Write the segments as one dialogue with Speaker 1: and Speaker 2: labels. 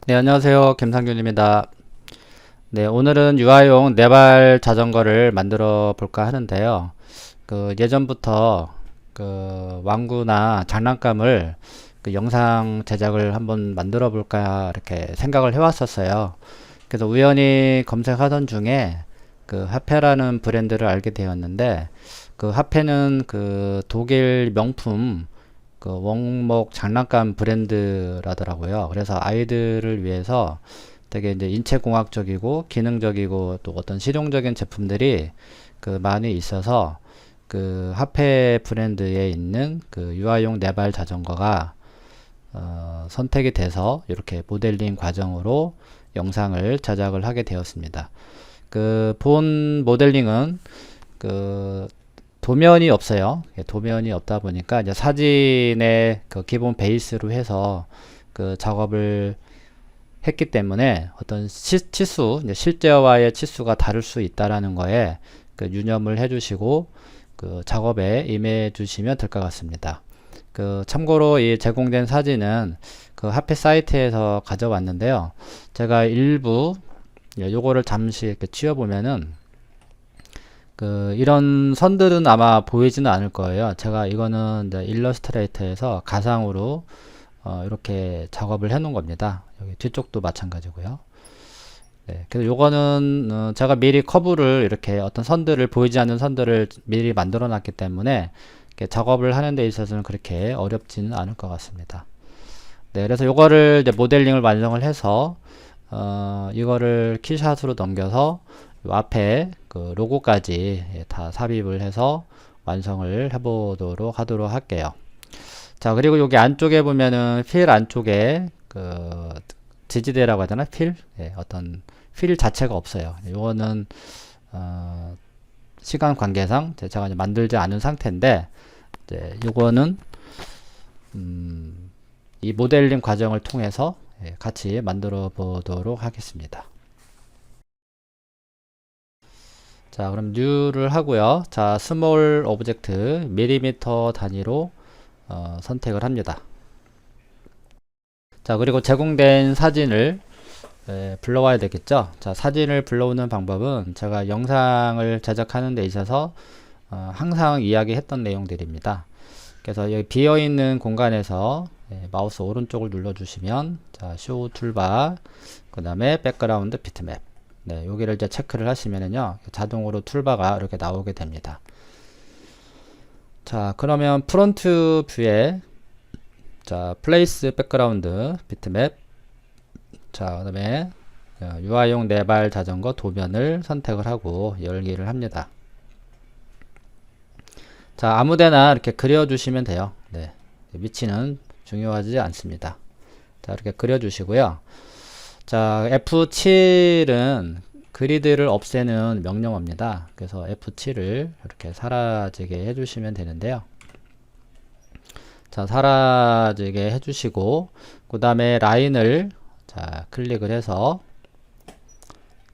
Speaker 1: 네, 안녕하세요. 김상균입니다. 네, 오늘은 유아용 네발 자전거를 만들어 볼까 하는데요. 예전부터 왕구나 장난감을 영상 제작을 한번 만들어 볼까 이렇게 생각을 해왔었어요. 그래서 우연히 검색하던 중에 하페라는 브랜드를 알게 되었는데, 하페는 독일 명품 원목 장난감 브랜드라더라고요. 그래서 아이들을 위해서 되게 이제 인체공학적이고 기능적이고 또 어떤 실용적인 제품들이 많이 있어서 하페 브랜드에 있는 유아용 네발 자전거가 선택이 돼서 이렇게 모델링 과정으로 영상을 제작을 하게 되었습니다. 본 모델링은 그 도면이 없어요. 도면이 없다 보니까 이제 사진의 기본 베이스로 해서 작업을 했기 때문에 어떤 치수, 이제 실제와의 치수가 다를 수 있다라는 거에 유념을 해주시고 작업에 임해 주시면 될 것 같습니다. 참고로 이 제공된 사진은 하페 사이트에서 가져왔는데요. 제가 일부 요거를 잠시 이렇게 치워보면은 이런 선들은 아마 보이지는 않을 거예요. 제가 이거는 이제 일러스트레이터에서 가상으로 이렇게 작업을 해 놓은 겁니다. 여기 뒤쪽도 마찬가지고요. 네, 그래서 요거는 제가 미리 커브를 이렇게 어떤 선들을 보이지 않는 선들을 미리 만들어 놨기 때문에 이렇게 작업을 하는 데 있어서는 그렇게 어렵지는 않을 것 같습니다. 네, 그래서 요거를 이제 모델링을 완성을 해서 이거를 키샷으로 넘겨서 요 앞에 로고까지 다 삽입을 해서 완성을 해보도록 하도록 할게요. 자, 그리고 여기 안쪽에 보면은 필 안쪽에 지지대라고 하잖아. 필, 어떤 필 자체가 없어요. 요거는 시간 관계상 제가 이제 만들지 않은 상태인데, 이제 요거는 이 모델링 과정을 통해서 같이 만들어 보도록 하겠습니다. 자, 그럼 뉴를 하고요. 자, 스몰 오브젝트 밀리미터 단위로 선택을 합니다. 자, 그리고 제공된 사진을 불러와야 되겠죠. 자, 사진을 불러오는 방법은 제가 영상을 제작하는 데 있어서 항상 이야기했던 내용들입니다. 그래서 여기 비어있는 공간에서 마우스 오른쪽을 눌러주시면, 자, 쇼 툴바, 그 다음에 백그라운드 비트맵, 네, 여기를 이제 체크를 하시면은요, 자동으로 툴바가 이렇게 나오게 됩니다. 자, 그러면 프론트 뷰에, 자, 플레이스 백그라운드 비트맵, 자, 그 다음에 유아용 네발 자전거 도면을 선택을 하고 열기를 합니다. 자, 아무데나 이렇게 그려주시면 돼요. 네, 위치는 중요하지 않습니다. 자, 이렇게 그려주시고요. 자, F7은 그리드를 없애는 명령어입니다. 그래서 F7을 이렇게 사라지게 해주시면 되는데요. 자, 사라지게 해주시고, 그 다음에 라인을, 자, 클릭을 해서,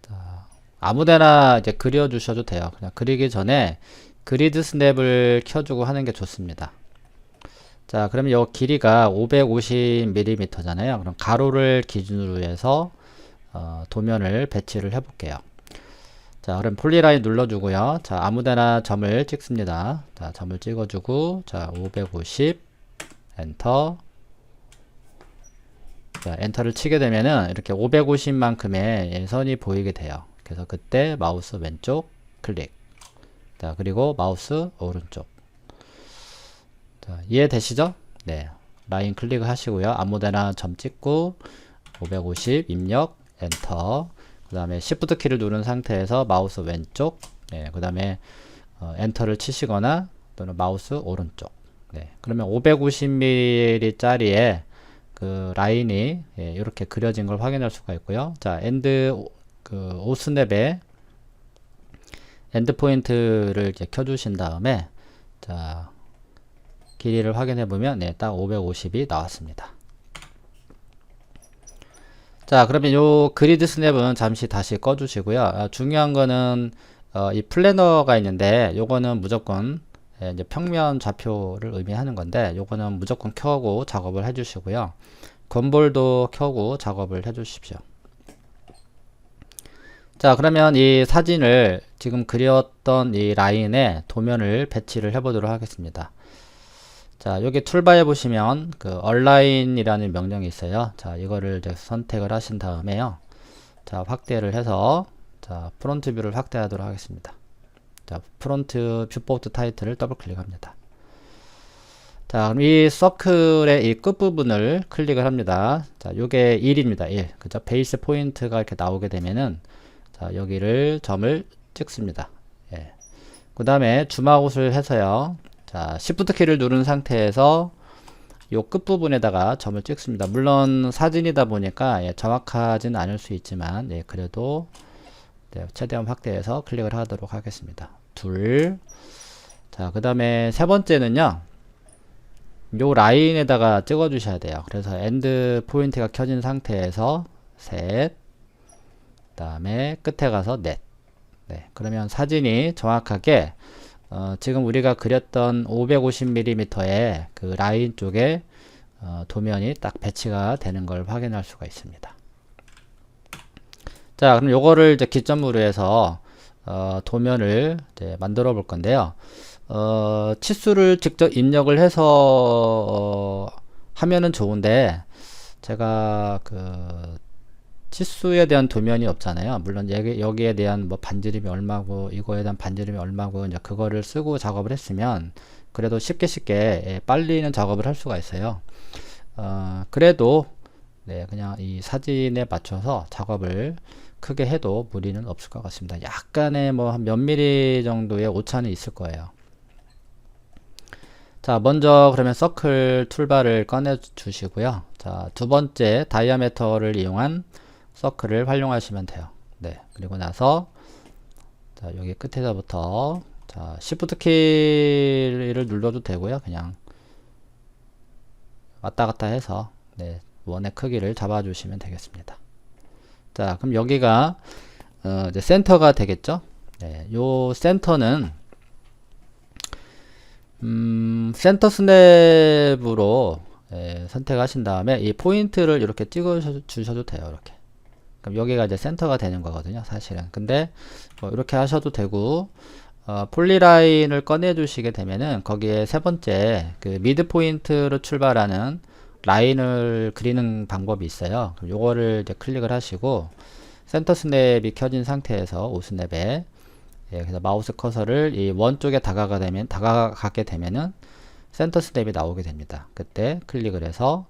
Speaker 1: 자, 아무데나 이제 그려주셔도 돼요. 그냥 그리기 전에 그리드 스냅을 켜주고 하는 게 좋습니다. 자, 그러면 이 길이가 550mm 잖아요. 그럼 가로를 기준으로 해서 도면을 배치를 해 볼게요. 자, 그럼 폴리라인 눌러주고요. 자, 아무데나 점을 찍습니다. 자, 점을 찍어주고, 자, 550 엔터. 자, 엔터를 치게 되면은 이렇게 550만큼의 선이 보이게 돼요. 그래서 그때 마우스 왼쪽 클릭. 자, 그리고 마우스 오른쪽. 자, 이해되시죠? 네. 라인 클릭을 하시고요. 아무데나 점 찍고 550 입력 엔터. 그 다음에 Shift 키를 누른 상태에서 마우스 왼쪽, 네, 그 다음에 엔터를 치시거나 또는 마우스 오른쪽. 네, 그러면 550mm 짜리의 라인이 이렇게 그려진 걸 확인할 수가 있고요. 자, 오스냅에 엔드 포인트를 이제 켜주신 다음에, 자, 길이를 확인해 보면 딱 550이 나왔습니다. 자, 그러면 요 그리드 스냅은 잠시 다시 꺼주시고요. 중요한 거는 이 플래너가 있는데 요거는 무조건 이제 평면 좌표를 의미하는 건데 요거는 무조건 켜고 작업을 해주시고요. 건볼도 켜고 작업을 해 주십시오. 자, 그러면 이 사진을 지금 그렸던 이 라인에 도면을 배치를 해 보도록 하겠습니다. 자, 여기 툴바에 보시면 그 얼라인이라는 명령이 있어요. 자, 이거를 이제 선택을 하신 다음에요. 자, 확대를 해서 자, 프론트 뷰를 확대하도록 하겠습니다. 자, 프론트 뷰포트 타이틀을 더블 클릭합니다. 자, 그럼 이 서클의 이 끝부분을 클릭을 합니다. 자, 요게 1입니다. 1. 그죠? 베이스 포인트가 이렇게 나오게 되면은 자, 여기를 점을 찍습니다. 예. 그 다음에 줌아웃을 해서요. 자, Shift 키를 누른 상태에서 요 끝부분에다가 점을 찍습니다. 물론 사진이다 보니까 예, 정확하진 않을 수 있지만 예, 그래도 네, 최대한 확대해서 클릭을 하도록 하겠습니다. 둘. 자, 그 다음에 세 번째는요. 요 라인에다가 찍어 주셔야 돼요. 그래서 엔드 포인트가 켜진 상태에서 셋. 그 다음에 끝에 가서 넷. 네, 그러면 사진이 정확하게 지금 우리가 그렸던 550mm의 그 라인 쪽에 도면이 딱 배치가 되는 걸 확인할 수가 있습니다. 자, 그럼 요거를 이제 기점으로 해서 도면을 이제 만들어 볼 건데요. 치수를 직접 입력을 해서 하면은 좋은데 제가 그 치수에 대한 도면이 없잖아요. 물론 여기에 대한 뭐 반지름이 얼마고 이거에 대한 반지름이 얼마고 이제 그거를 쓰고 작업을 했으면 그래도 쉽게 빨리는 작업을 할 수가 있어요. 그래도 네, 그냥 이 사진에 맞춰서 작업을 크게 해도 무리는 없을 것 같습니다. 약간의 뭐 한 몇 미리 정도의 오차는 있을 거예요. 자, 먼저 그러면 서클 툴바를 꺼내 주시고요. 자, 두 번째 다이아메터를 이용한 서클을 활용하시면 돼요. 네, 그리고 나서 자, 여기 끝에서부터 자, Shift 키를 눌러도 되고요. 그냥 왔다 갔다 해서 네, 원의 크기를 잡아 주시면 되겠습니다. 자, 그럼 여기가 이제 센터가 되겠죠? 네, 요 센터는 센터 스냅으로 선택하신 다음에 이 포인트를 이렇게 찍어 주셔도 돼요. 이렇게. 그럼 여기가 이제 센터가 되는 거거든요. 사실은. 근데 뭐 이렇게 하셔도 되고 폴리라인을 꺼내 주시게 되면은 거기에 세 번째 그 미드 포인트로 출발하는 라인을 그리는 방법이 있어요. 그럼 요거를 이제 클릭을 하시고 센터 스냅이 켜진 상태에서 오스냅에 그래서 마우스 커서를 이 원 쪽에 다가가게 되면은 센터 스냅이 나오게 됩니다. 그때 클릭을 해서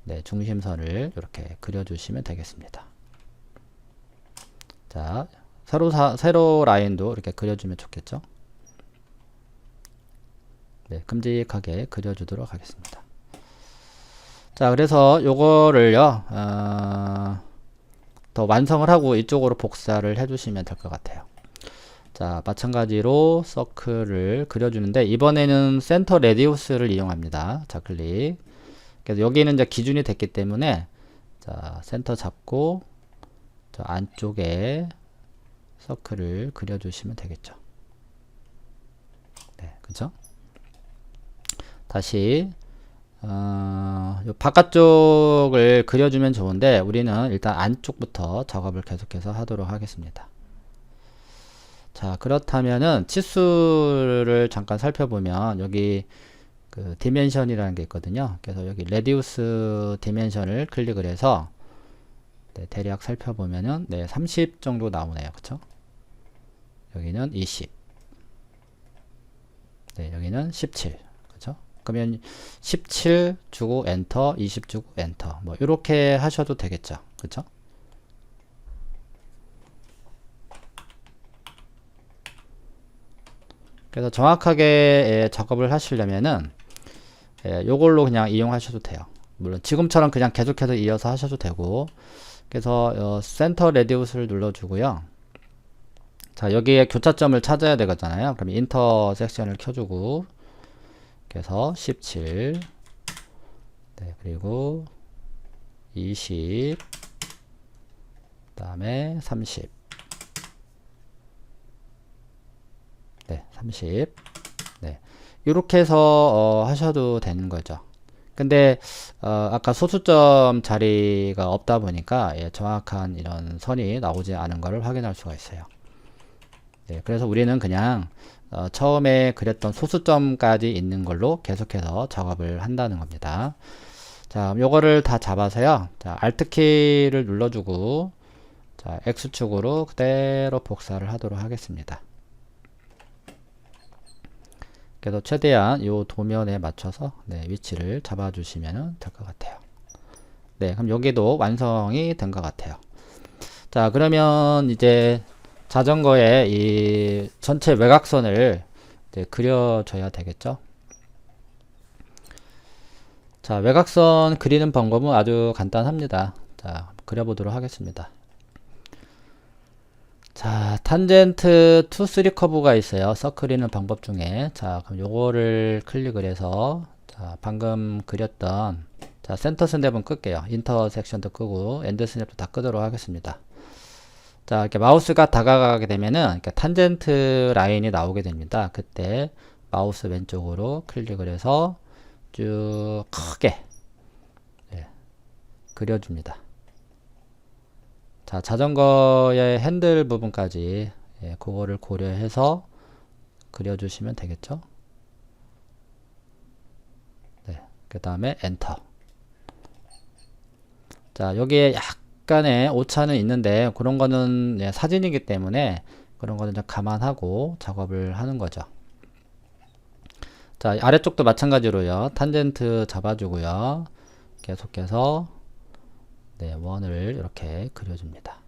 Speaker 1: 네, 중심선을 이렇게 그려주시면 되겠습니다. 자, 세로 라인도 이렇게 그려주면 좋겠죠? 네, 큼직하게 그려주도록 하겠습니다. 자, 그래서 요거를요, 더 완성을 하고 이쪽으로 복사를 해주시면 될 것 같아요. 자, 마찬가지로 서클을 그려주는데 이번에는 센터 레디우스를 이용합니다. 자, 클릭. 그래서 여기는 이제 기준이 됐기 때문에 자, 센터 잡고 저 안쪽에 서클을 그려주시면 되겠죠. 네, 그죠? 다시 요 바깥쪽을 그려주면 좋은데 우리는 일단 안쪽부터 작업을 계속해서 하도록 하겠습니다. 자, 그렇다면은 치수를 잠깐 살펴보면 여기 그 디멘션이라는 게 있거든요. 그래서 여기 레디우스 디멘션을 클릭을 해서 네, 대략 살펴보면은 네, 30 정도 나오네요. 그쵸? 여기는 20. 네, 여기는 17. 그쵸? 그러면 17 주고 엔터, 20 주고 엔터. 뭐 이렇게 하셔도 되겠죠. 그쵸? 그래서 정확하게 작업을 하시려면은 요걸로 그냥 이용하셔도 돼요. 물론 지금처럼 그냥 계속해서 이어서 하셔도 되고. 그래서 센터 레디우스를 눌러주고요. 자, 여기에 교차점을 찾아야 되잖아요. 그럼 인터섹션을 켜주고 그래서 17 네, 그리고 20 그 다음에 30 네, 30 네, 이렇게 해서 하셔도 되는 거죠. 근데 아까 소수점 자리가 없다 보니까 예, 정확한 이런 선이 나오지 않은 것을 확인할 수가 있어요. 네, 그래서 우리는 그냥 처음에 그렸던 소수점까지 있는 걸로 계속해서 작업을 한다는 겁니다. 자, 요거를 다 잡아서요. 자, Alt 키를 눌러주고 자, X축으로 그대로 복사를 하도록 하겠습니다. 그래서 최대한 요 도면에 맞춰서 네, 위치를 잡아주시면 될 것 같아요. 네, 그럼 여기도 완성이 된 것 같아요. 자, 그러면 이제 자전거의 이 전체 외곽선을 이제 그려줘야 되겠죠. 자, 외곽선 그리는 방법은 아주 간단합니다. 자, 그려보도록 하겠습니다. 자, 탄젠트 2, 3 커브가 있어요. 서클이는 방법 중에. 자, 그럼 요거를 클릭을 해서 자, 방금 그렸던 자, 센터 스냅은 끌게요. 인터섹션도 끄고 엔드 스냅도 다 끄도록 하겠습니다. 자, 이렇게 마우스가 다가가게 되면은 이렇게 탄젠트 라인이 나오게 됩니다. 그때 마우스 왼쪽으로 클릭을 해서 쭉 크게 네, 그려줍니다. 자, 자전거의 핸들 부분까지 예, 그거를 고려해서 그려주시면 되겠죠. 네, 그 다음에 엔터. 자, 여기에 약간의 오차는 있는데 그런 거는 예, 사진이기 때문에 그런 거는 좀 감안하고 작업을 하는 거죠. 자, 아래쪽도 마찬가지로요. 탄젠트 잡아주고요. 계속해서 네, 원을 이렇게 그려줍니다.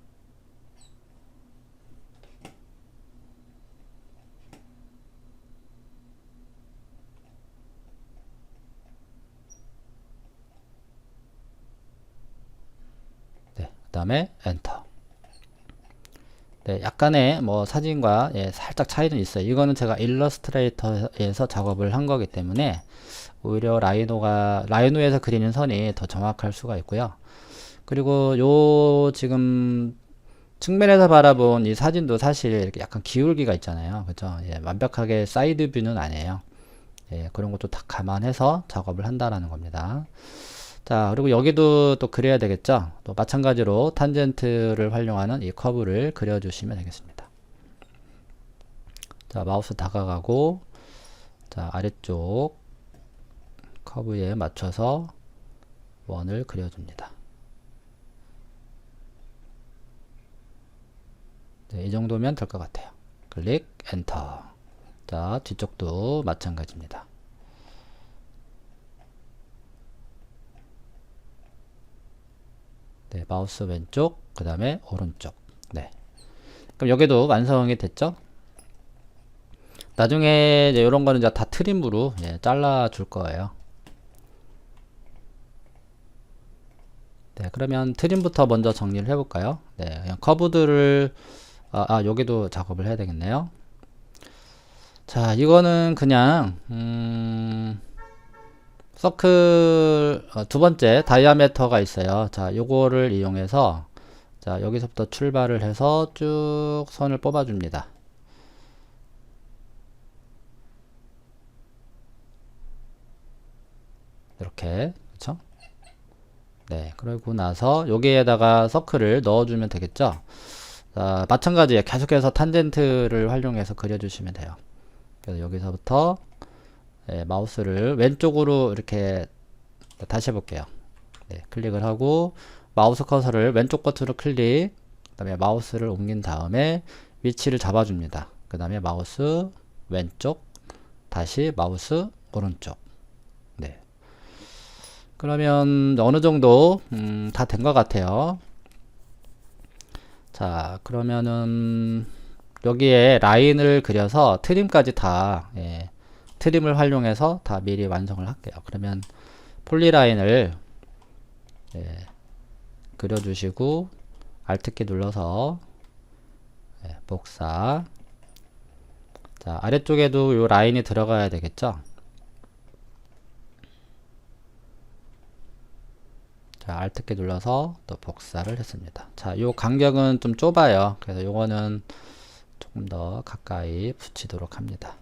Speaker 1: 네, 그 다음에 엔터. 네, 약간의 뭐 사진과 예, 살짝 차이는 있어요. 이거는 제가 일러스트레이터에서 작업을 한 거기 때문에 오히려 라이노에서 그리는 선이 더 정확할 수가 있고요. 그리고 요 지금 측면에서 바라본 이 사진도 사실 이렇게 약간 기울기가 있잖아요. 그죠? 예, 완벽하게 사이드 뷰는 아니에요. 예, 그런 것도 다 감안해서 작업을 한다라는 겁니다. 자, 그리고 여기도 또 그려야 되겠죠? 또 마찬가지로 탄젠트를 활용하는 이 커브를 그려주시면 되겠습니다. 자, 마우스 다가가고, 자, 아래쪽 커브에 맞춰서 원을 그려줍니다. 네, 이 정도면 될 것 같아요. 클릭, 엔터. 자, 뒤쪽도 마찬가지입니다. 네, 마우스 왼쪽, 그 다음에 오른쪽. 네. 그럼 여기도 완성이 됐죠? 나중에 이제 이런 거는 이제 다 트림으로 예, 잘라 줄 거예요. 네, 그러면 트림부터 먼저 정리를 해볼까요? 네, 그냥 커브들을 여기도 작업을 해야 되겠네요. 자, 이거는 그냥 서클 두 번째 다이아메터가 있어요. 자, 요거를 이용해서 자, 여기서부터 출발을 해서 쭉 선을 뽑아 줍니다. 이렇게, 그쵸? 네, 그러고 나서 여기에다가 서클을 넣어주면 되겠죠? 자, 마찬가지에 계속해서 탄젠트를 활용해서 그려주시면 돼요. 그래서 여기서부터 네, 마우스를 왼쪽으로 이렇게 다시 해볼게요. 네, 클릭을 하고 마우스 커서를 왼쪽 버튼으로 클릭, 그 다음에 마우스를 옮긴 다음에 위치를 잡아줍니다. 그 다음에 마우스 왼쪽, 다시 마우스 오른쪽. 네. 그러면 어느 정도 다 된 것 같아요. 자, 그러면은 여기에 라인을 그려서 트림까지 다 예, 트림을 활용해서 다 미리 완성을 할게요. 그러면 폴리라인을 예, 그려주시고 Alt키 눌러서 예, 복사. 자, 아래쪽에도 이 라인이 들어가야 되겠죠? 자, Alt키 눌러서 또 복사를 했습니다. 자, 요 간격은 좀 좁아요. 그래서 요거는 조금 더 가까이 붙이도록 합니다.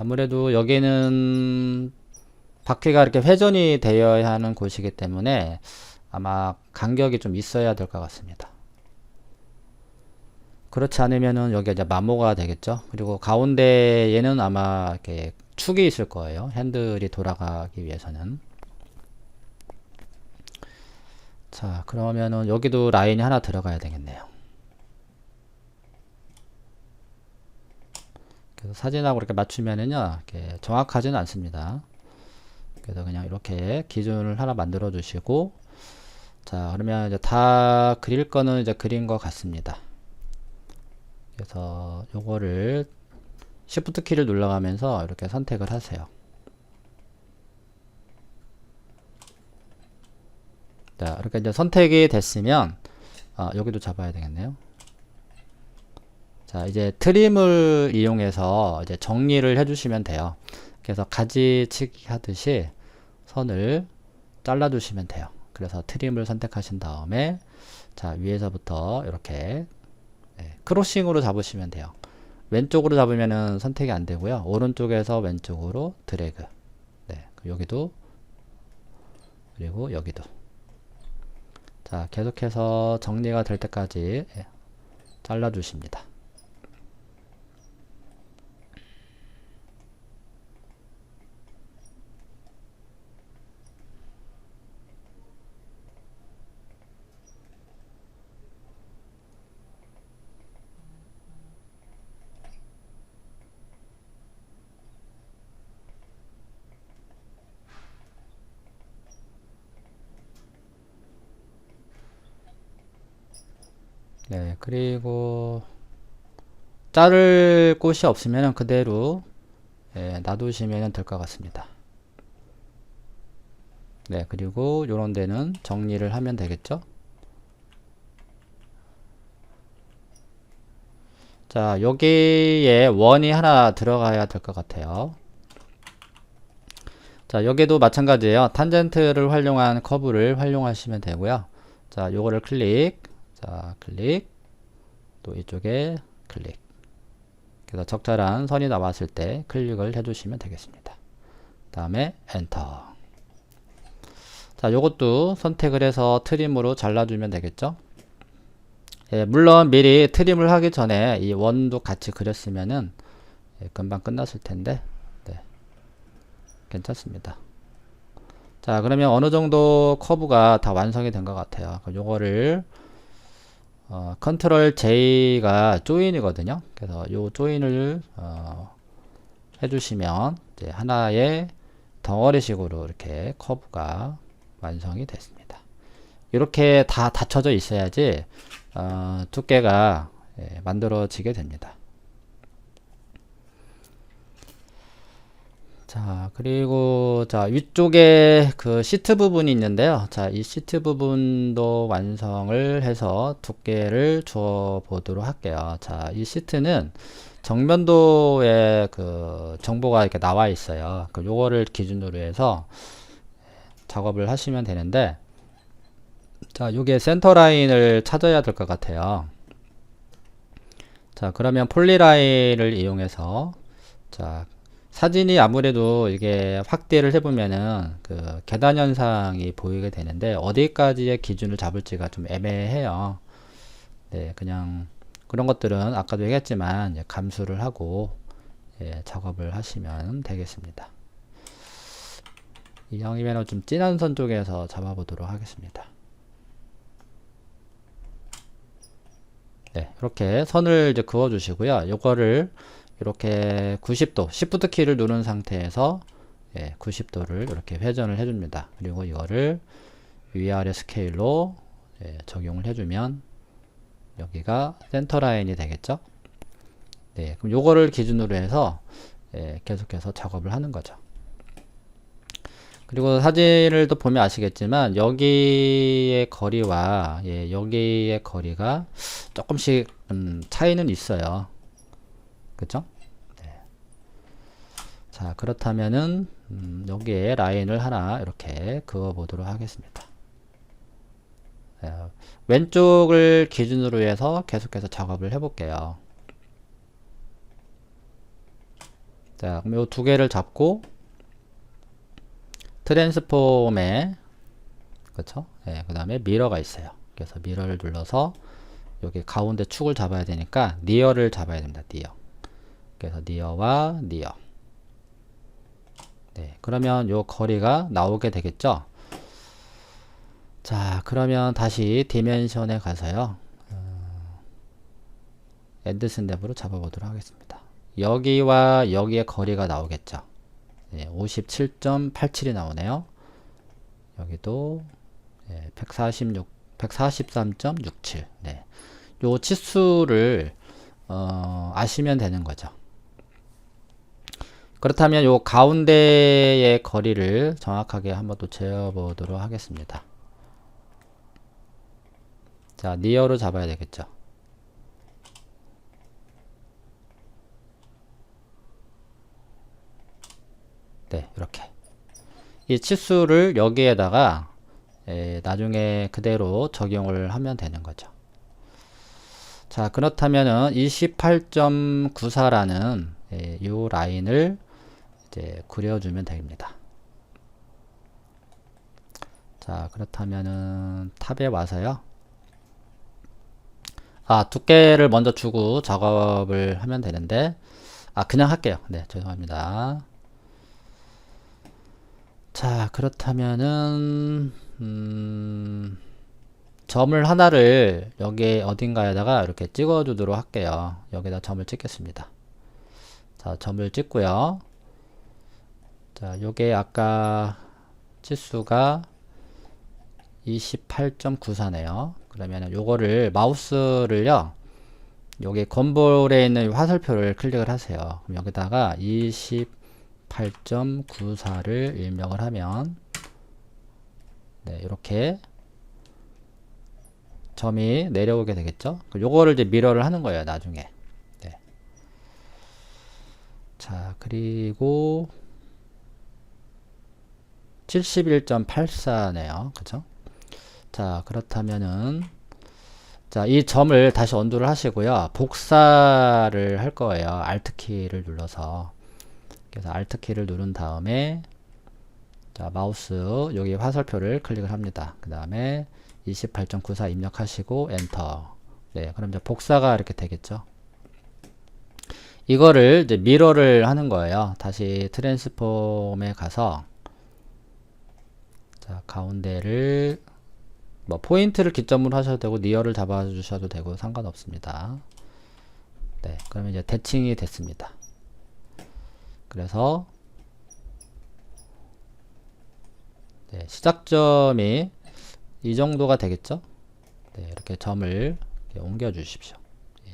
Speaker 1: 아무래도 여기는 바퀴가 이렇게 회전이 되어야 하는 곳이기 때문에 아마 간격이 좀 있어야 될 것 같습니다. 그렇지 않으면은 여기가 이제 마모가 되겠죠. 그리고 가운데에는 아마 이렇게 축이 있을 거예요. 핸들이 돌아가기 위해서는. 자, 그러면은 여기도 라인이 하나 들어가야 되겠네요. 그래서 사진하고 이렇게 맞추면은요, 이렇게 정확하지는 않습니다. 그래서 그냥 이렇게 기준을 하나 만들어 주시고, 자, 그러면 이제 다 그릴 거는 이제 그린 것 같습니다. 그래서 요거를 Shift 키를 눌러가면서 이렇게 선택을 하세요. 자, 이렇게 이제 선택이 됐으면, 여기도 잡아야 되겠네요. 자, 이제 트림을 이용해서 이제 정리를 해주시면 돼요. 그래서 가지치기 하듯이 선을 잘라주시면 돼요. 그래서 트림을 선택하신 다음에, 자, 위에서부터 이렇게 크로싱으로 잡으시면 돼요. 왼쪽으로 잡으면은 선택이 안 되고요. 오른쪽에서 왼쪽으로 드래그. 네, 여기도, 그리고 여기도. 자, 계속해서 정리가 될 때까지 잘라주십니다. 네, 그리고 자를 곳이 없으면 그대로 놔두시면 될 것 같습니다. 네, 그리고 요런 데는 정리를 하면 되겠죠. 자, 여기에 원이 하나 들어가야 될 것 같아요. 자, 여기도 마찬가지예요. 탄젠트를 활용한 커브를 활용하시면 되고요. 자, 요거를 클릭, 자, 클릭, 또 이쪽에 클릭. 그래서 적절한 선이 나왔을 때 클릭을 해주시면 되겠습니다. 다음에 엔터. 자, 요것도 선택을 해서 트림으로 잘라주면 되겠죠. 예, 물론 미리 트림을 하기 전에 이 원도 같이 그렸으면은 금방 끝났을 텐데, 네, 괜찮습니다. 자, 그러면 어느 정도 커브가 다 완성이 된 것 같아요. 요거를 컨트롤 J가 조인이거든요. 그래서 요 조인을 해주시면 이제 하나의 덩어리식으로 이렇게 커브가 완성이 됐습니다. 이렇게 다 닫혀져 있어야지 두께가 만들어지게 됩니다. 자, 그리고 자, 위쪽에 그 시트 부분이 있는데요. 자, 이 시트 부분도 완성을 해서 두께를 주어 보도록 할게요. 자, 이 시트는 정면도에 그 정보가 이렇게 나와 있어요. 그 요거를 기준으로 해서 작업을 하시면 되는데, 자, 요게 센터 라인을 찾아야 될 것 같아요. 자, 그러면 폴리라인을 이용해서, 자, 사진이 아무래도 이게 확대를 해보면은 그 계단 현상이 보이게 되는데 어디까지의 기준을 잡을지가 좀 애매해요. 네, 그냥 그런 것들은 아까도 얘기했지만 감수를 하고 작업을 하시면 되겠습니다. 이왕이면 좀 진한 선 쪽에서 잡아보도록 하겠습니다. 네, 이렇게 선을 이제 그어 주시고요. 요거를 이렇게 90도, Shift 키를 누른 상태에서 90도를 이렇게 회전을 해줍니다. 그리고 이거를 위아래 스케일로 적용을 해주면 여기가 센터 라인이 되겠죠. 네, 그럼 요거를 기준으로 해서 계속해서 작업을 하는 거죠. 그리고 사진을 또 보면 아시겠지만 여기의 거리와 여기의 거리가 조금씩 차이는 있어요. 그쵸? 네. 자, 그렇다면은 여기에 라인을 하나 이렇게 그어 보도록 하겠습니다. 왼쪽을 기준으로 해서 계속해서 작업을 해 볼게요. 자, 그럼 요 두 개를 잡고 트랜스폼에 그쵸? 예, 그 다음에 미러가 있어요. 그래서 미러를 눌러서 여기 가운데 축을 잡아야 되니까 니어를 잡아야 됩니다. 니어. 그래서 니어와 니어. 네, 그러면 요 거리가 나오게 되겠죠? 자, 그러면 다시 디멘션에 가서요. 엔드 스냅으로 잡아보도록 하겠습니다. 여기와 여기의 거리가 나오겠죠? 네, 57.87이 나오네요. 여기도 143.67. 네. 요 치수를 아시면 되는 거죠. 그렇다면 요 가운데의 거리를 정확하게 한번 또 재어보도록 하겠습니다. 자, 니어로 잡아야 되겠죠. 네, 이렇게. 이 치수를 여기에다가 나중에 그대로 적용을 하면 되는 거죠. 자, 그렇다면은 28.94라는 이 라인을 이제 그려주면 됩니다. 자, 그렇다면은 탑에 와서요. 두께를 먼저 주고 작업을 하면 되는데, 그냥 할게요. 네, 죄송합니다. 자, 그렇다면은, 점을 하나를 여기 어딘가에다가 이렇게 찍어 주도록 할게요. 여기다 점을 찍겠습니다. 자, 점을 찍고요. 자, 요게 아까 치수가 28.94네요. 그러면 요거를 마우스를요, 여기 건볼에 있는 화살표를 클릭을 하세요. 그럼 여기다가 28.94를 입력을 하면, 네, 이렇게 점이 내려오게 되겠죠. 요거를 이제 미러를 하는 거예요, 나중에. 네. 자, 그리고 71.84네요. 그쵸? 자, 그렇다면은, 자, 이 점을 다시 언두를 하시고요. 복사를 할 거예요. Alt키를 눌러서. 그래서 Alt키를 누른 다음에, 자, 마우스, 여기 화살표를 클릭을 합니다. 그 다음에 28.94 입력하시고, 엔터. 네, 그럼 이제 복사가 이렇게 되겠죠. 이거를 이제 미러를 하는 거예요. 다시 트랜스폼에 가서, 자, 가운데를, 뭐 포인트를 기점으로 하셔도 되고 니어를 잡아 주셔도 되고 상관없습니다. 네, 그러면 이제 대칭이 됐습니다. 그래서 네, 시작점이 이 정도가 되겠죠. 네, 이렇게 점을 이렇게 옮겨 주십시오.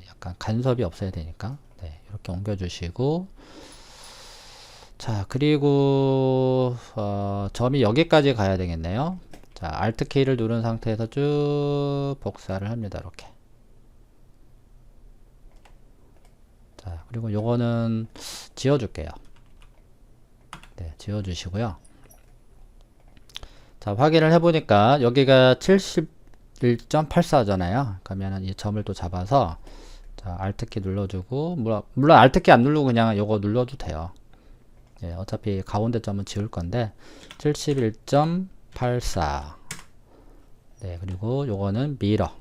Speaker 1: 약간 간섭이 없어야 되니까. 네, 이렇게 옮겨 주시고, 자, 그리고 점이 여기까지 가야 되겠네요. 자, Alt키를 누른 상태에서 쭉 복사를 합니다. 이렇게. 자, 그리고 요거는 지워줄게요. 네, 지워주시고요. 자, 확인을 해보니까 여기가 71.84잖아요. 그러면은 이 점을 또 잡아서, 자, Alt키 눌러주고, 물론 Alt키 안 누르고 그냥 요거 눌러도 돼요. 예, 어차피 가운데 점은 지울 건데, 71.84. 네, 그리고 요거는 미러.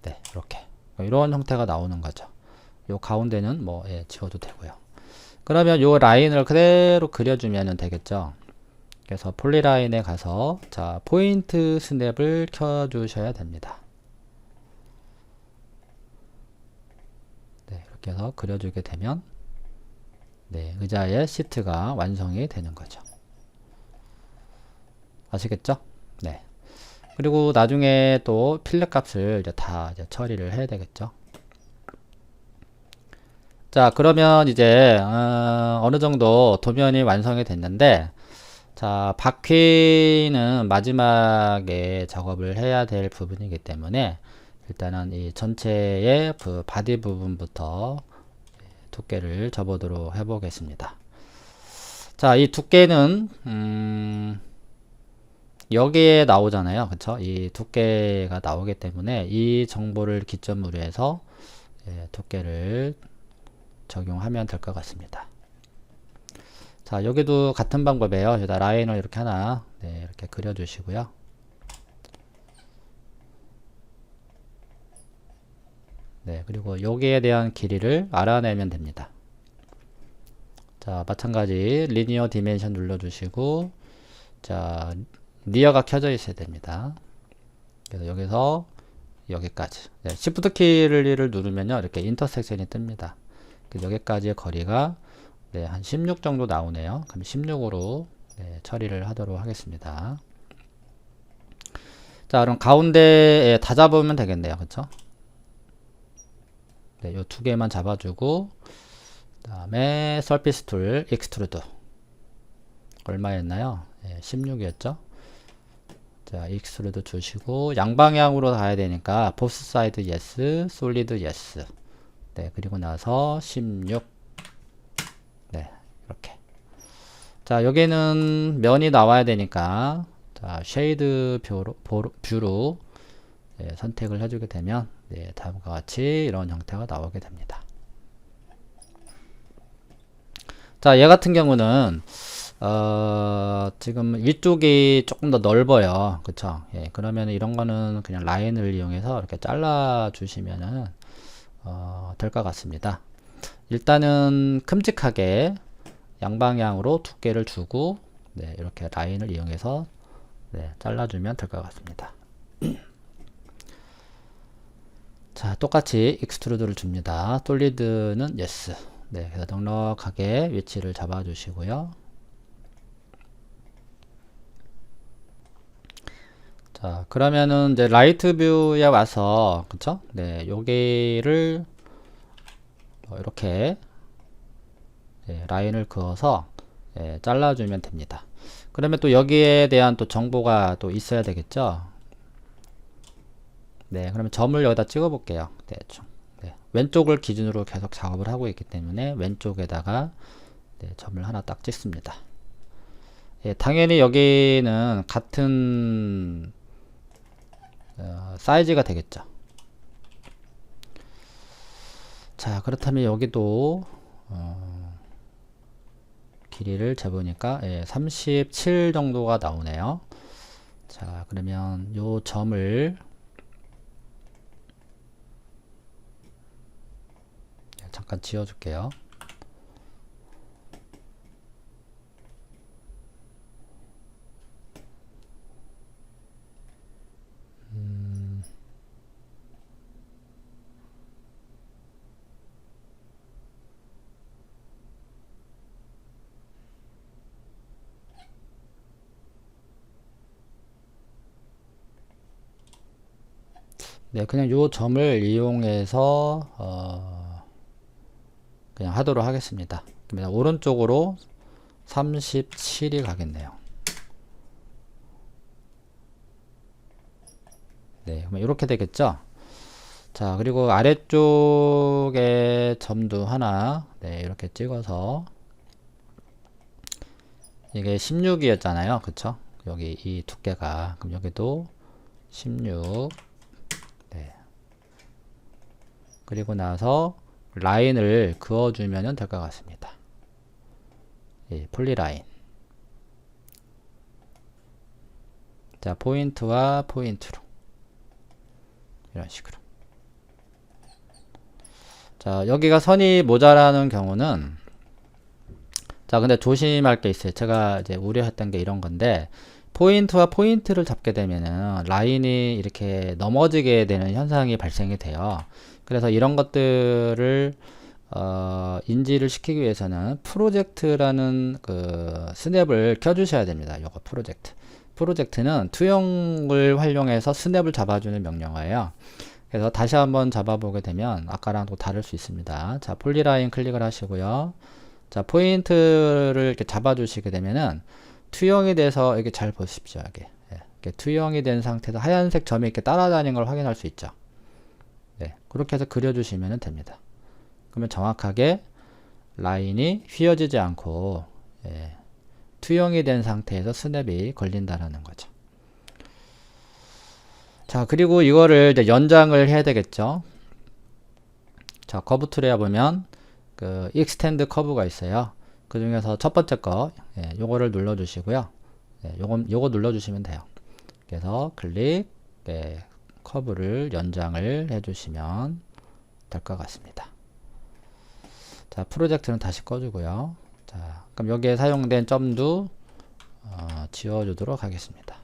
Speaker 1: 네, 이렇게. 이런 형태가 나오는 거죠. 요 가운데는 뭐, 지워도 되고요. 그러면 요 라인을 그대로 그려주면 되겠죠. 그래서 폴리라인에 가서, 자, 포인트 스냅을 켜주셔야 됩니다. 네, 이렇게 해서 그려주게 되면, 네, 의자의 시트가 완성이 되는 거죠. 아시겠죠? 네. 그리고 나중에 또 필렛 값을 이제 다 이제 처리를 해야 되겠죠. 자, 그러면 이제 어느 정도 도면이 완성이 됐는데, 자, 바퀴는 마지막에 작업을 해야 될 부분이기 때문에 일단은 이 전체의 그 바디 부분부터 두께를 접어보도록 해보겠습니다. 자, 이 두께는 여기에 나오잖아요. 그쵸? 이 두께가 나오기 때문에 이 정보를 기점으로 해서 두께를 적용하면 될 것 같습니다. 자, 여기도 같은 방법이에요. 여기다 라인을 이렇게 하나 이렇게 그려 주시고요. 그리고 여기에 대한 길이를 알아내면 됩니다. 자, 마찬가지 리니어 디멘션 눌러주시고, 자, 니어가 켜져 있어야 됩니다. 그래서 여기서 여기까지. Shift 키를 누르면요, 이렇게 인터섹션이 뜹니다. 여기까지의 거리가 한 16 정도 나오네요. 그럼 16으로 처리를 하도록 하겠습니다. 자, 그럼 가운데에 다 잡으면 되겠네요. 그쵸? 요 두 개만 잡아주고, 그 다음에 서피스 툴 익스트루드 얼마였나요? 16이었죠. 자, 익스트루드 주시고 양방향으로 가야 되니까 보스 사이드 예스, 솔리드 예스. 그리고 나서 16. 이렇게. 자, 여기는 면이 나와야 되니까 자, 쉐이드 뷰로 선택을 해주게 되면 다음과 같이 이런 형태가 나오게 됩니다. 자, 얘 같은 경우는 지금 위쪽이 조금 더 넓어요. 그쵸? 그러면 이런 거는 그냥 라인을 이용해서 이렇게 잘라 주시면은 될 것 같습니다. 일단은 큼직하게 양방향으로 두께를 주고 이렇게 라인을 이용해서 잘라주면 될 것 같습니다. 자, 똑같이 익스트루드를 줍니다. 솔리드는 예스. 그래서 넉넉하게 위치를 잡아 주시고요. 자, 그러면은 이제 라이트 뷰에 와서, 그쵸? 여기를 이렇게 라인을 그어서 잘라주면 됩니다. 그러면 또 여기에 대한 또 정보가 또 있어야 되겠죠? 그러면 점을 여기다 찍어 볼게요. 대충. 왼쪽을 기준으로 계속 작업을 하고 있기 때문에 왼쪽에다가 점을 하나 딱 찍습니다. 당연히 여기는 같은 사이즈가 되겠죠. 자, 그렇다면 여기도 길이를 재보니까 37 정도가 나오네요. 자, 그러면 요 점을 잠깐 지워줄게요. 그냥 요 점을 이용해서 그냥 하도록 하겠습니다. 그러면 오른쪽으로 37이 가겠네요. 그러면 이렇게 되겠죠. 자, 그리고 아래쪽에 점도 하나 이렇게 찍어서 이게 16이었잖아요. 그쵸? 여기 이 두께가. 그럼 여기도 16. 그리고 나서 라인을 그어주면 될 것 같습니다. 폴리라인. 자, 포인트와 포인트로. 이런 식으로. 자, 여기가 선이 모자라는 경우는 자, 근데 조심할 게 있어요. 제가 이제 우려했던 게 이런 건데 포인트와 포인트를 잡게 되면은 라인이 이렇게 넘어지게 되는 현상이 발생이 돼요. 그래서 이런 것들을 인지를 시키기 위해서는 프로젝트라는 그 스냅을 켜주셔야 됩니다. 요거 프로젝트. 프로젝트는 투영을 활용해서 스냅을 잡아주는 명령어예요. 그래서 다시 한번 잡아보게 되면 아까랑 또 다를 수 있습니다. 자, 폴리라인 클릭을 하시고요. 자, 포인트를 이렇게 잡아주시게 되면은 투영이 돼서 이렇게 잘 보십시오. 이렇게 투영이 된 상태에서 하얀색 점이 이렇게 따라다니는 걸 확인할 수 있죠. 그렇게 해서 그려주시면 됩니다. 그러면 정확하게 라인이 휘어지지 않고 투영이 된 상태에서 스냅이 걸린다라는 거죠. 자, 그리고 이거를 이제 연장을 해야 되겠죠. 자, 커브 툴에 보면 그 익스텐드 커브가 있어요. 그 중에서 첫 번째 거, 예, 요거를 눌러 주시고요. 예, 요거 눌러 주시면 돼요. 그래서 클릭, 예, 커브를 연장을 해 주시면 될 것 같습니다. 자, 프로젝트는 다시 꺼주고요. 자, 그럼 여기에 사용된 점도 지워주도록 하겠습니다.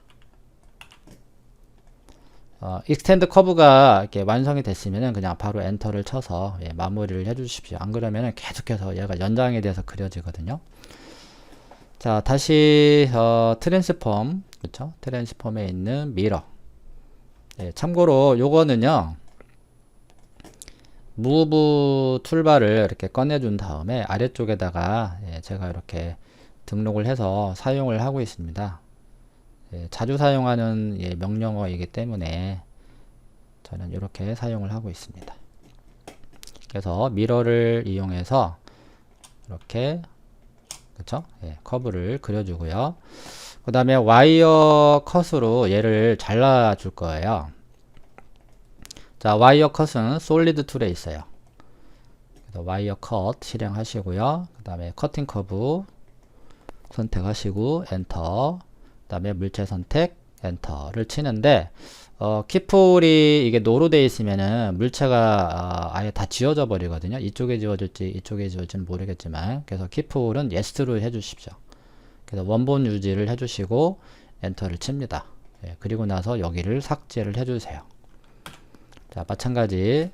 Speaker 1: 익스텐드 커브가 이렇게 완성이 됐으면은 그냥 바로 엔터를 쳐서, 예, 마무리를 해 주십시오. 안 그러면은 계속해서 얘가 연장에 대해서 그려지거든요. 자, 다시 트랜스폼, 그쵸? 트랜스폼에 있는 미러. 예, 참고로 요거는요, 무브 툴바를 이렇게 꺼내준 다음에 아래쪽에다가, 예, 제가 이렇게 등록을 해서 사용을 하고 있습니다. 예, 자주 사용하는, 예, 명령어이기 때문에 저는 이렇게 사용을 하고 있습니다. 그래서 미러를 이용해서 이렇게, 그쵸? 예, 커브를 그려주고요. 그 다음에 와이어 컷으로 얘를 잘라 줄 거예요. 자, 와이어 컷은 솔리드 툴에 있어요. 그래서 와이어 컷 실행하시고요. 그 다음에 커팅 커브 선택하시고 엔터, 그 다음에 물체 선택 엔터를 치는데, 키풀이 이게 노로 되어 있으면은 물체가 아예 다 지워져 버리거든요. 이쪽에 지워질지 이쪽에 지워질지는 모르겠지만, 그래서 키풀은 예스로 해주십시오. 그래서 원본 유지를 해주시고 엔터를 칩니다. 예, 그리고 나서 여기를 삭제를 해주세요. 자, 마찬가지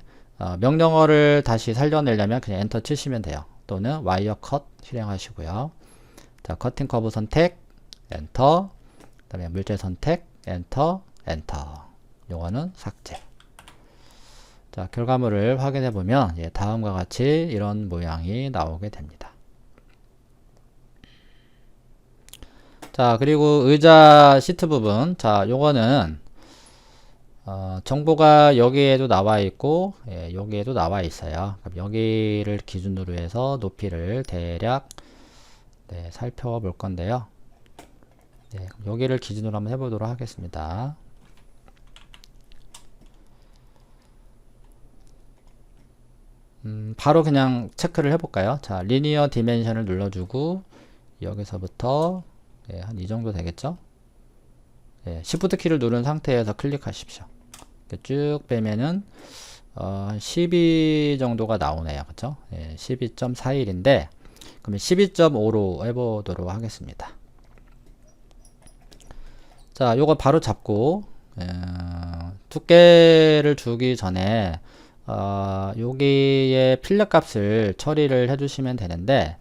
Speaker 1: 명령어를 다시 살려내려면 그냥 엔터 치시면 돼요. 또는 와이어 컷 실행하시고요. 자, 커팅 커브 선택 엔터, 그 다음에 물체 선택 엔터, 엔터. 요거는 삭제. 자, 결과물을 확인해 보면, 예, 다음과 같이 이런 모양이 나오게 됩니다. 자, 그리고 의자 시트 부분, 자, 요거는 정보가 여기에도 나와 있고, 예, 여기에도 나와 있어요. 그럼 여기를 기준으로 해서 높이를 대략, 네, 살펴볼 건데요. 네, 여기를 기준으로 한번 해보도록 하겠습니다. 바로 그냥 체크를 해볼까요? 자, 리니어 디멘션을 눌러주고 여기서부터, 예, 한 이 정도 되겠죠? 예, Shift 키를 누른 상태에서 클릭하십시오. 쭉 빼면은 12 정도가 나오네요. 그쵸? 예, 12.41인데 그러면 12.5로 해보도록 하겠습니다. 자, 요거 바로 잡고 두께를 주기 전에 여기에 필렛 값을 처리를 해주시면 되는데,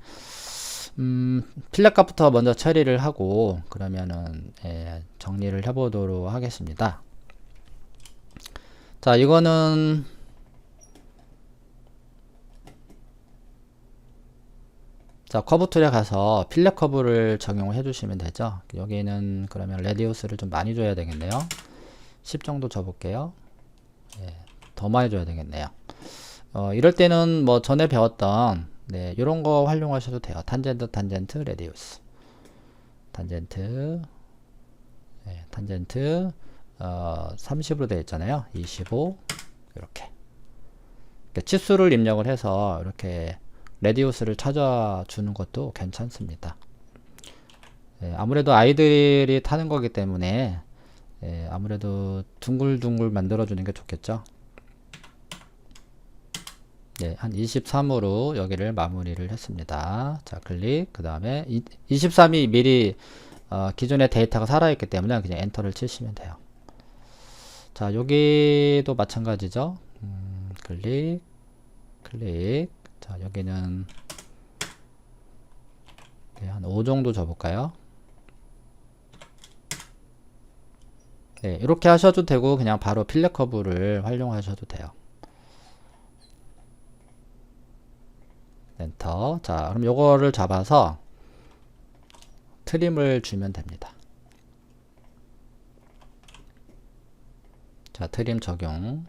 Speaker 1: 필렛 값부터 먼저 처리를 하고 그러면은, 예, 정리를 해보도록 하겠습니다. 자, 이거는 자, 커브 툴에 가서 필렛 커브를 적용을 해주시면 되죠. 여기는 그러면 레디우스를 좀 많이 줘야 되겠네요. 10 정도 줘볼게요. 예, 더 많이 줘야 되겠네요. 이럴 때는 뭐 전에 배웠던, 네, 이런 거 활용하셔도 돼요. 탄젠트, 탄젠트, 레디우스. 탄젠트, 네, 탄젠트 30으로 되어 있잖아요. 25 이렇게. 치수를 입력을 해서 이렇게 레디우스를 찾아주는 것도 괜찮습니다. 예, 아무래도 아이들이 타는 거기 때문에, 예, 아무래도 둥글둥글 만들어주는 게 좋겠죠. 네, 한 23으로 여기를 마무리를 했습니다. 자, 클릭. 그 다음에 23이 미리 기존의 데이터가 살아있기 때문에 그냥 엔터를 치시면 돼요. 자, 여기도 마찬가지죠. 클릭, 클릭. 자, 여기는, 네, 한 5 정도 줘볼까요? 네, 이렇게 하셔도 되고 그냥 바로 필렛 커브를 활용하셔도 돼요. 엔터. 자, 그럼 요거를 잡아서 트림을 주면 됩니다. 자, 트림 적용.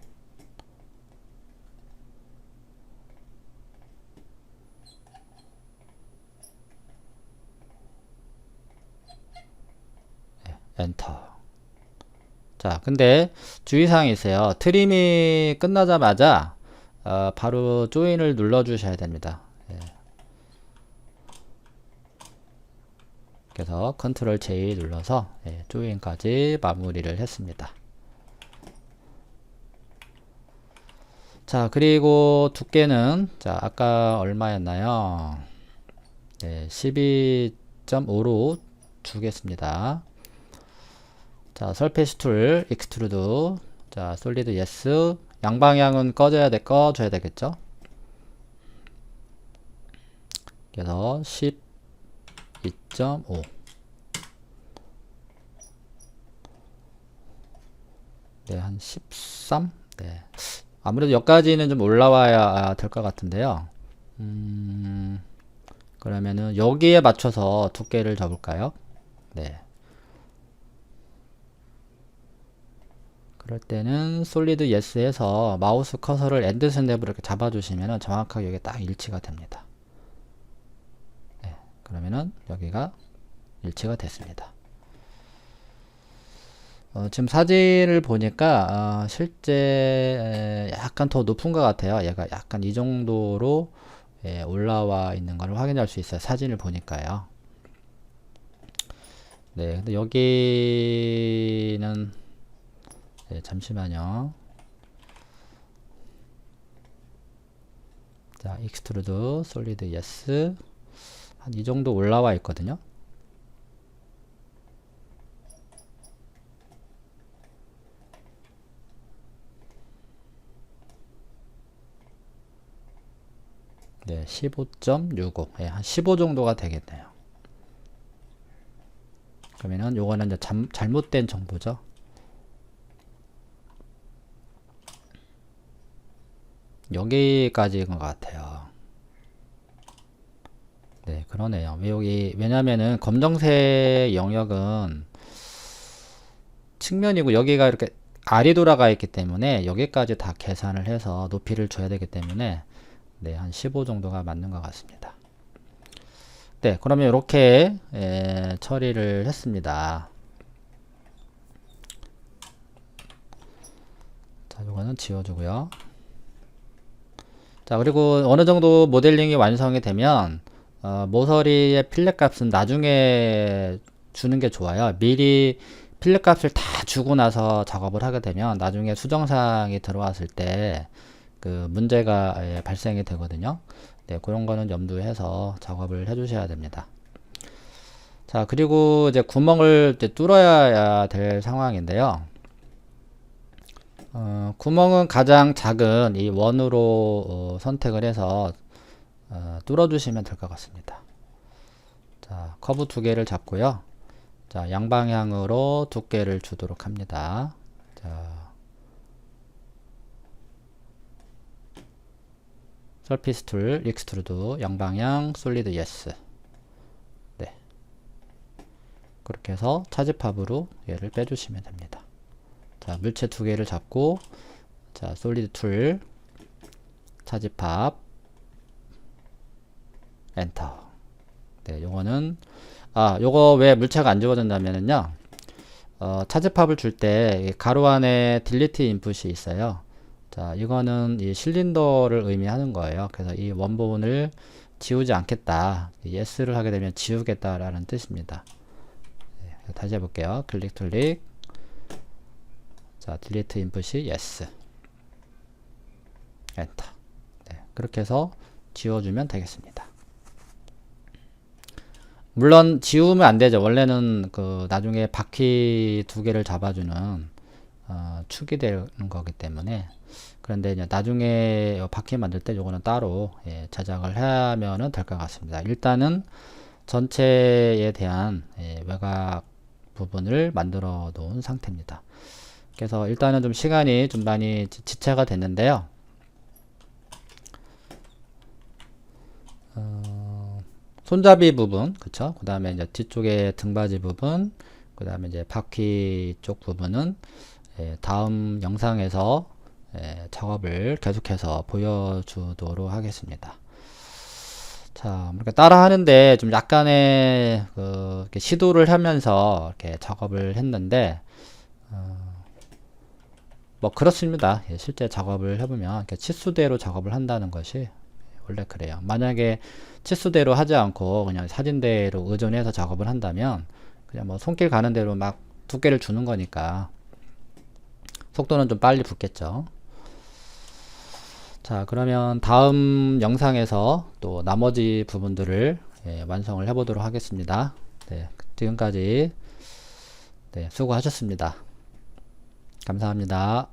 Speaker 1: 네, 엔터. 자, 근데 주의사항이 있어요. 트림이 끝나자마자 바로 조인을 눌러 주셔야 됩니다. 예. 그래서 컨트롤 J 눌러서 예, 조인까지 마무리를 했습니다. 자, 그리고 두께는 자, 아까 얼마였나요? 네, 12.5로 주겠습니다. 자, 설페이스 툴, 익스트루드, 자, 솔리드 예스, 양방향은 꺼져야 꺼줘야 되겠죠? 그래서 12.5. 네, 한 13? 네. 아무래도 여기까지는 좀 올라와야 될 것 같은데요. 그러면은 여기에 맞춰서 두께를 접을까요? 네. 그럴 때는 솔리드 예스에서 마우스 커서를 엔드 스냅으로 이렇게 잡아주시면 정확하게 여기 딱 일치가 됩니다. 네. 그러면은 여기가 일치가 됐습니다. 지금 사진을 보니까 실제 약간 더 높은 것 같아요. 얘가 약간 이 정도로 올라와 있는 걸 확인할 수 있어요. 사진을 보니까요. 네, 근데 여기는 네, 잠시만요. 자, 익스트루드 솔리드 예스 한 이 정도 올라와 있거든요. 네, 15.65. 예, 한 15 정도가 되겠네요. 그러면은 요거는 이제 잘못된 정보죠. 여기까지인 것 같아요. 네, 그러네요. 왜냐면은 검정색 영역은 측면이고 여기가 이렇게 알이 돌아가 있기 때문에 여기까지 다 계산을 해서 높이를 줘야 되기 때문에 네, 한 15 정도가 맞는 것 같습니다. 네, 그러면 이렇게 처리를 했습니다. 자, 이거는 지워주고요. 자, 그리고 어느 정도 모델링이 완성이 되면 모서리의 필렛 값은 나중에 주는 게 좋아요. 미리 필렛 값을 다 주고 나서 작업을 하게 되면 나중에 수정사항이 들어왔을 때 그 문제가 발생이 되거든요. 네, 그런 거는 염두해서 작업을 해 주셔야 됩니다. 자, 그리고 이제 구멍을 이제 뚫어야 될 상황인데요. 구멍은 가장 작은 이 원으로 선택을 해서 뚫어 주시면 될 것 같습니다. 자, 커브 두 개를 잡고요. 자, 양방향으로 두께를 주도록 합니다. 자, 서피스 툴, 익스트루드, 양방향, 솔리드 예스. 네. 그렇게 해서 차지팝으로 얘를 빼주시면 됩니다. 자, 물체 두 개를 잡고, 자, 솔리드 툴, 차지팝, 엔터. 네, 요거는, 요거 왜 물체가 안 지워진다면은요, 차지팝을 줄 때 가로 안에 딜리트 인풋이 있어요. 자, 이거는 이 실린더를 의미하는 거예요. 그래서 이 원본을 지우지 않겠다. yes를 하게 되면 지우겠다라는 뜻입니다. 네, 다시 해볼게요. 클릭. 자, 딜리트 인풋이 yes. 엔터. 네, 그렇게 해서 지워주면 되겠습니다. 물론 지우면 안 되죠. 원래는 그 나중에 바퀴 두 개를 잡아주는 축이 되는 거기 때문에. 그런데 이제 나중에 바퀴 만들 때 요거는 따로 제작을 하면은 될 것 같습니다. 일단은 전체에 대한 외곽 부분을 만들어 놓은 상태입니다. 그래서 일단은 좀 시간이 좀 많이 지체가 됐는데요. 손잡이 부분, 그쵸? 그 다음에 이제 뒤쪽에 등받이 부분, 그 다음에 이제 바퀴 쪽 부분은 다음 영상에서 작업을 계속해서 보여주도록 하겠습니다. 자, 이렇게 따라 하는데 좀 약간의 이렇게 시도를 하면서 이렇게 작업을 했는데, 뭐 그렇습니다. 예, 실제 작업을 해보면 이렇게 치수대로 작업을 한다는 것이 원래 그래요. 만약에 치수대로 하지 않고 그냥 사진대로 의존해서 작업을 한다면 그냥 뭐 손길 가는 대로 막 두께를 주는 거니까 속도는 좀 빨리 붙겠죠. 자, 그러면 다음 영상에서 또 나머지 부분들을 완성을 해 보도록 하겠습니다. 네, 지금까지 수고하셨습니다. 감사합니다.